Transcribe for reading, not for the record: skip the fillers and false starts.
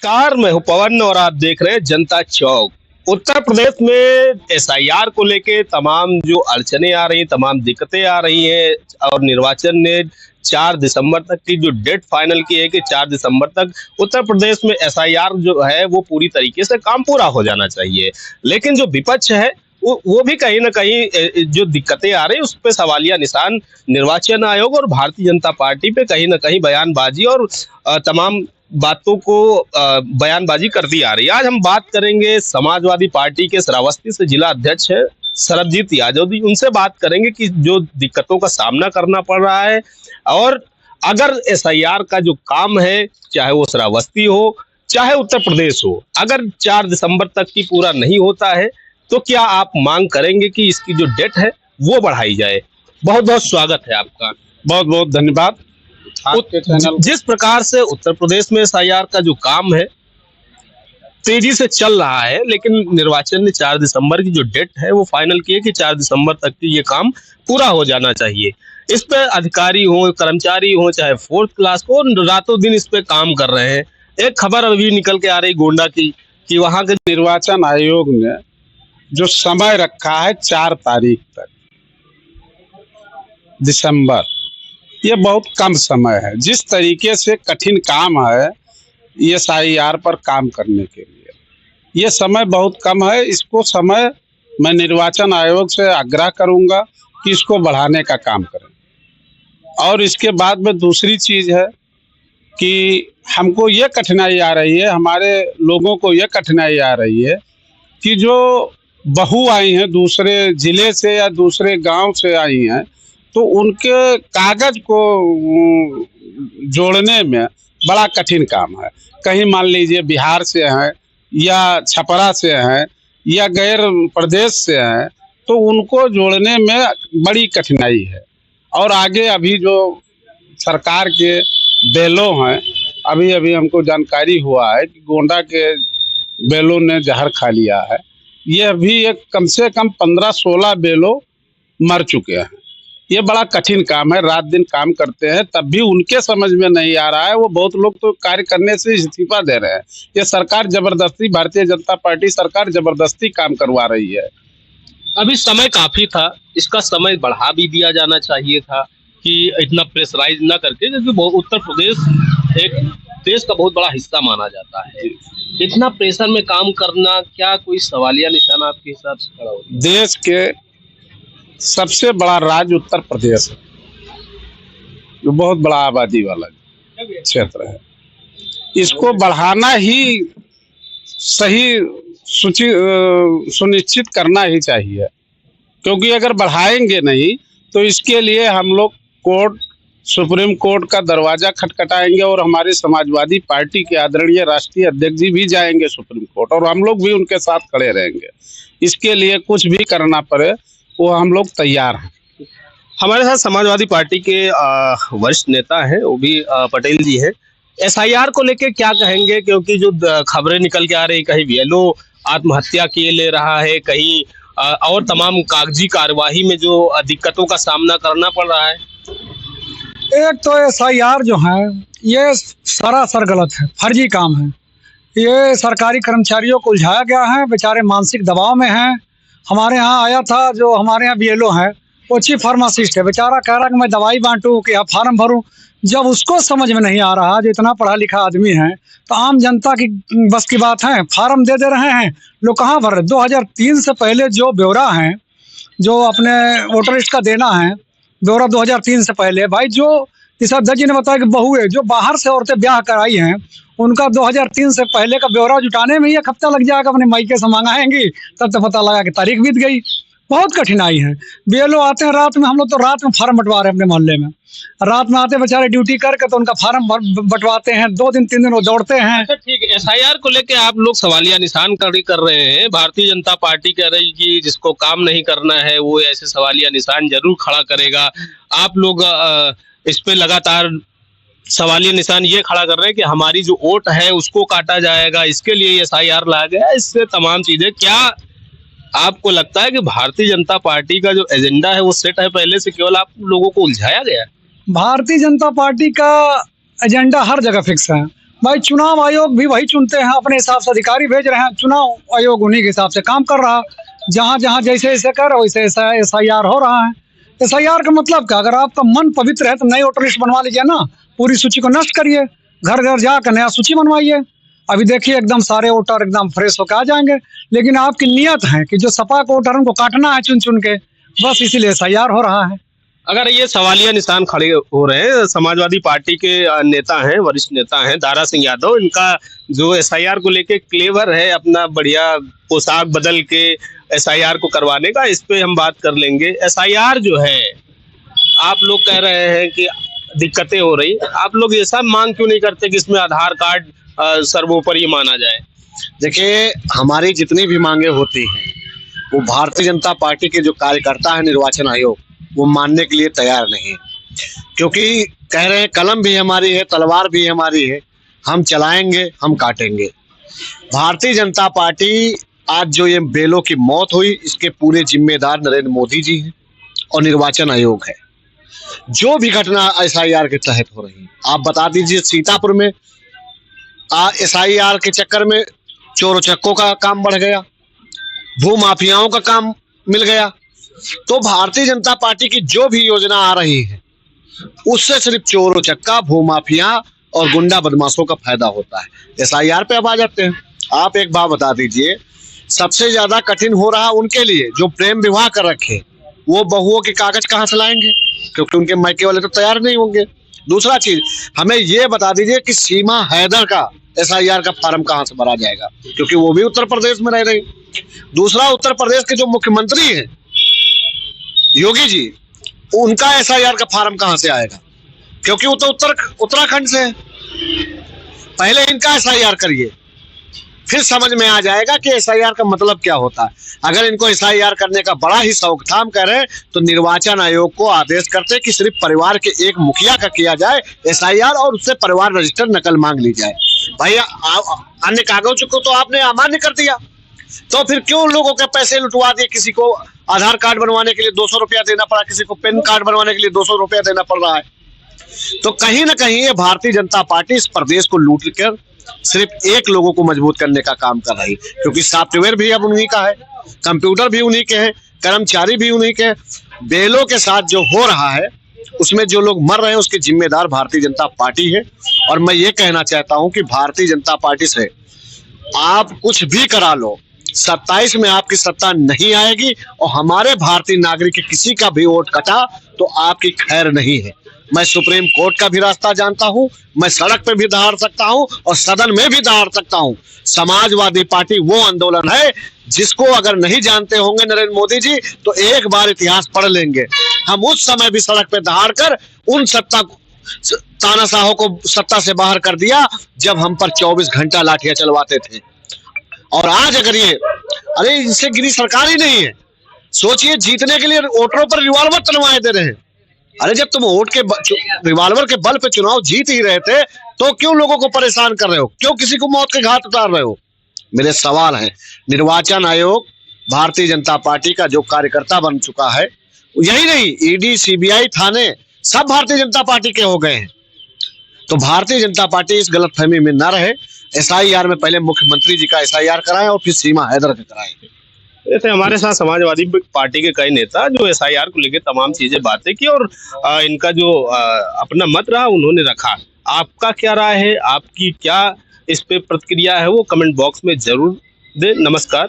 नमस्कार, मैं हूं पवन और आप देख रहे हैं जनता चौक। उत्तर प्रदेश में एसआईआर को लेके तमाम जो अड़चने आ रही हैं, तमाम दिक्कतें आ रही हैं और निर्वाचन ने 4 दिसंबर तक की जो डेट फाइनल की है कि 4 दिसंबर तक उत्तर प्रदेश में एसआईआर जो है वो पूरी तरीके से काम पूरा हो जाना चाहिए। लेकिन जो विपक्ष है वो भी कहीं ना कहीं जो दिक्कतें आ रही है उस पर सवालिया निशान निर्वाचन आयोग और भारतीय जनता पार्टी पे कहीं ना कहीं बयानबाजी और तमाम बातों को बयानबाजी करती आ रही है। आज हम बात करेंगे समाजवादी पार्टी के श्रावस्ती से जिला अध्यक्ष है सरबजीत यादव जी, उनसे बात करेंगे कि जो दिक्कतों का सामना करना पड़ रहा है और अगर एसआईआर का जो काम है, चाहे वो श्रावस्ती हो चाहे उत्तर प्रदेश हो, अगर 4 दिसंबर तक की पूरा नहीं होता है तो क्या आप मांग करेंगे कि इसकी जो डेट है वो बढ़ाई जाए? बहुत बहुत स्वागत है आपका। बहुत बहुत धन्यवाद आपके चैनल। जिस प्रकार से उत्तर प्रदेश में एसआईआर का जो काम है तेजी से चल रहा है, लेकिन निर्वाचन ने 4 दिसंबर की जो डेट है वो फाइनल की है कि 4 दिसंबर तक की ये काम पूरा हो जाना चाहिए। इस पे अधिकारी हो, कर्मचारी हो, चाहे फोर्थ क्लास को, रातों दिन इस पे काम कर रहे हैं। एक खबर अभी निकल के आ रही गोंडा की कि वहां के निर्वाचन आयोग ने जो समय रखा है 4 तारीख तक दिसंबर, ये बहुत कम समय है। जिस तरीके से कठिन काम है एसआईआर पर काम करने के लिए, ये समय बहुत कम है। इसको समय मैं निर्वाचन आयोग से आग्रह करूंगा कि इसको बढ़ाने का काम करें। और इसके बाद में दूसरी चीज़ है कि हमको ये कठिनाई आ रही है, हमारे लोगों को ये कठिनाई आ रही है कि जो बहू आई हैं दूसरे ज़िले से या दूसरे गांव से आई हैं, तो उनके कागज को जोड़ने में बड़ा कठिन काम है। कहीं मान लीजिए बिहार से हैं या छपरा से हैं या गैर प्रदेश से हैं, तो उनको जोड़ने में बड़ी कठिनाई है। और आगे अभी जो सरकार के बेलों हैं, अभी अभी हमको जानकारी हुआ है कि गोंडा के बेलों ने जहर खा लिया है। ये अभी एक कम से कम 15-16 बेलों मर चुके हैं। ये बड़ा कठिन काम है, रात दिन काम करते हैं, तब भी उनके समझ में नहीं आ रहा है। वो बहुत लोग तो कार्य करने से इस्तीफा दे रहे हैं। ये सरकार जबरदस्ती, भारतीय जनता पार्टी सरकार जबरदस्ती काम करवा रही है। अभी समय काफी था, इसका समय बढ़ा भी दिया जाना चाहिए था कि इतना प्रेशराइज ना करके, क्योंकि उत्तर प्रदेश एक देश का बहुत बड़ा हिस्सा माना जाता है। इतना प्रेशर में काम करना क्या कोई सवालिया निशान आपके हिसाब से खड़ा होता है? देश के सबसे बड़ा राज्य उत्तर प्रदेश है, जो बहुत बड़ा आबादी वाला क्षेत्र है। इसको बढ़ाना ही सही सुनिश्चित करना ही चाहिए, क्योंकि अगर बढ़ाएंगे नहीं तो इसके लिए हम लोग सुप्रीम कोर्ट का दरवाजा खटखटाएंगे और हमारे समाजवादी पार्टी के आदरणीय राष्ट्रीय अध्यक्ष जी भी जाएंगे सुप्रीम कोर्ट, और हम लोग भी उनके साथ खड़े रहेंगे। इसके लिए कुछ भी करना पड़े वो हम लोग तैयार हैं। हमारे साथ समाजवादी पार्टी के वरिष्ठ नेता हैं, वो भी पटेल जी हैं। एसआईआर को लेके क्या कहेंगे? क्योंकि जो खबरें निकल के आ रही, कहीं बीएलओ आत्महत्या किए ले रहा है, कहीं और तमाम कागजी कार्यवाही में जो दिक्कतों का सामना करना पड़ रहा है। एक तो एसआईआर जो है ये सरासर गलत है, फर्जी काम है। ये सरकारी कर्मचारियों को उलझाया गया है, बेचारे मानसिक दबाव में हैं। हमारे यहाँ आया था, जो हमारे यहाँ बीएलओ है वो चीफ फार्मासिस्ट है, बेचारा कह रहा कि मैं दवाई बांटूं कि फार्म भरूं। जब उसको समझ में नहीं आ रहा, जो इतना पढ़ा लिखा आदमी है, तो आम जनता की बस की बात है, फार्म दे रहे हैं लोग, कहाँ भर रहे। 2003 से पहले जो ब्यौरा है, जो अपने वोटर लिस्ट का देना है ब्यौरा 2003 से पहले, भाई जो इस अध्यक्ष जी ने बताया कि बहुएं जो बाहर से औरतें ब्याह कराई हैं उनका 2003 से पहले का ब्यौरा जुटाने में ही 1 हफ्ता लग जाएगा। अपने मायके से मंगाएंगी तब तो पता लगा कि तारीख बीत गई। बहुत कठिनाई है। बीएलओ आते हैं रात में, हम लोग तो रात में फार्म बंटवा रहे हैं अपने मोहल्ले में। रात में आते बेचारे ड्यूटी करके तो उनका फार्म बंटवाते हैं, 2 दिन 3 दिन वो दौड़ते हैं। अच्छा ठीक है, एसआईआर को लेके आप लोग सवालिया निशान खड़ी कर रहे हैं। भारतीय जनता पार्टी कह रही कि जिसको काम नहीं करना है वो ऐसे सवालिया निशान जरूर खड़ा करेगा। आप लोग इस पे लगातार सवालिया निशान ये खड़ा कर रहे हैं कि हमारी जो वोट है उसको काटा जाएगा, इसके लिए एसआईआर लाया गया, इससे तमाम चीजें। क्या आपको लगता है कि भारतीय जनता पार्टी का जो एजेंडा है वो सेट है पहले से, केवल आप लोगों को उलझाया गया है? भारतीय जनता पार्टी का एजेंडा हर जगह फिक्स है। भाई चुनाव आयोग भी वही चुनते हैं, अपने हिसाब से अधिकारी भेज रहे हैं, चुनाव आयोग उन्हीं के हिसाब से काम कर रहा है। जहाँ जहाँ जैसे जैसे कर वैसे ऐसा SIR हो रहा है। SIR का मतलब क्या, अगर आपका मन पवित्र है तो नई वोटर लिस्ट बनवा लीजिए ना, पूरी सूची को नष्ट करिए, घर घर जाकर नया सूची बनवाइए। अभी देखिए एकदम सारे वोटर एकदम फ्रेश होकर आ जाएंगे। लेकिन आपकी नियत है कि जो सपा के वोटर उनको काटना है चुन चुन के, बस इसीलिए SIR हो रहा है। अगर ये सवालिया निशान खड़े हो रहे हैं, समाजवादी पार्टी के नेता हैं, वरिष्ठ नेता हैं दारा सिंह यादव, इनका जो SIR को लेके क्लेवर है, अपना बढ़िया पोशाक बदल के SIR को करवाने का, इस पे हम बात कर लेंगे। SIR जो है, आप लोग कह रहे हैं कि दिक्कतें हो रही, आप लोग ये सब मांग क्यों नहीं करते कि इसमें आधार कार्ड सर्वोपरि माना जाए? देखिए, हमारी जितनी भी मांगे होती हैं वो भारतीय जनता पार्टी के जो कार्यकर्ता है निर्वाचन आयोग वो मानने के लिए तैयार नहीं है, क्योंकि कह रहे हैं कलम भी हमारी है, तलवार भी हमारी है, हम चलाएंगे, हम काटेंगे। भारतीय जनता पार्टी आज जो ये बेलों की मौत हुई इसके पूरे जिम्मेदार नरेंद्र मोदी जी हैं और निर्वाचन आयोग है। जो भी घटना SIR के तहत हो रही, आप बता दीजिए, सीतापुर में SIR के चक्कर में चोरों चक्कों का काम बढ़ गया, भू माफियाओं का काम मिल गया। तो भारतीय जनता पार्टी की जो भी योजना आ रही है उससे सिर्फ चोरों चक्का, भू माफिया और गुंडा बदमाशों का फायदा होता है। SIR पे अब आ जाते हैं। आप एक बात बता दीजिए, सबसे ज्यादा कठिन हो रहा उनके लिए जो प्रेम विवाह कर रखे, वो बहुओं के कागज कहाँ से लाएंगे, क्योंकि उनके मायके वाले तो तैयार नहीं होंगे। दूसरा चीज, हमें ये बता दीजिए कि सीमा हैदर का SIR का फार्म कहाँ से भरा जाएगा, क्योंकि वो भी उत्तर प्रदेश में रह रही। दूसरा, उत्तर प्रदेश के जो मुख्यमंत्री हैं योगी जी, उनका SIR का फार्म कहाँ से आएगा, क्योंकि वो तो उत्तराखंड से है। पहले इनका SIR करिए, फिर समझ में आ जाएगा कि SIR का मतलब क्या होता है। अगर इनको SIR करने का बड़ा ही शौक था, हम कह रहे हैं, तो निर्वाचन आयोग को आदेश करते कि सिर्फ परिवार के एक मुखिया का किया जाए SIR और उससे परिवार रजिस्टर नकल मांग ली जाए। भाई अन्य कागजों को तो आपने अमान्य कर दिया, तो फिर क्यों लोगों के पैसे लुटवा दिए? किसी को आधार कार्ड बनवाने के लिए 200 रुपया देना पड़ा, किसी को पैन कार्ड बनवाने के लिए 200 रुपया देना पड़ रहा है। तो कहीं ना कहीं ये भारतीय जनता पार्टी इस प्रदेश को लूट कर सिर्फ एक लोगों को मजबूत करने का काम कर रही, क्योंकि सॉफ्टवेयर भी अब उन्हीं का है, कंप्यूटर भी उन्हीं के हैं, कर्मचारी भी उन्हीं के। बेलों के साथ जो हो रहा है उसमें जो लोग मर रहे हैं उसके जिम्मेदार भारतीय जनता पार्टी है। और मैं ये कहना चाहता हूं कि भारतीय जनता पार्टी से आप कुछ भी करा लो, 27 में आपकी सत्ता नहीं आएगी, और हमारे भारतीय नागरिक के किसी का भी वोट कटा तो आपकी खैर नहीं है। मैं सुप्रीम कोर्ट का भी रास्ता जानता हूं, मैं सड़क पे भी दहाड़ सकता हूं और सदन में भी दहाड़ सकता हूं। समाजवादी पार्टी वो आंदोलन है जिसको अगर नहीं जानते होंगे नरेंद्र मोदी जी तो एक बार इतिहास पढ़ लेंगे। हम उस समय भी सड़क पे दहाड़ कर उन तानाशाहों को सत्ता से बाहर कर दिया जब हम पर 24 घंटा लाठियां चलवाते थे। और आज अगर ये, अरे इनसे गिरी सरकार ही नहीं है। सोचिए, जीतने के लिए वोटरों पर रिवॉल्वर तलवाएं दे रहे हैं। अरे जब तुम वोट के रिवॉल्वर के बल पे चुनाव जीत ही रहे थे तो क्यों लोगों को परेशान कर रहे हो, क्यों किसी को मौत के घाट उतार रहे हो? मेरे सवाल है। निर्वाचन आयोग भारतीय जनता पार्टी का जो कार्यकर्ता बन चुका है, यही नहीं, ED CBI थाने सब भारतीय जनता पार्टी के हो गए हैं। तो भारतीय जनता पार्टी इस गलतफहमी में न रहे। SIR में पहले मुख्यमंत्री जी का SIR कराएं और फिर सीमा हैदर का कराएं। जैसे हमारे साथ समाजवादी पार्टी के कई नेता जो SIR को लेकर तमाम चीजें बातें की और इनका जो अपना मत रहा उन्होंने रखा। आपका क्या राय है, आपकी क्या इस पे प्रतिक्रिया है, वो कमेंट बॉक्स में जरूर दें। नमस्कार।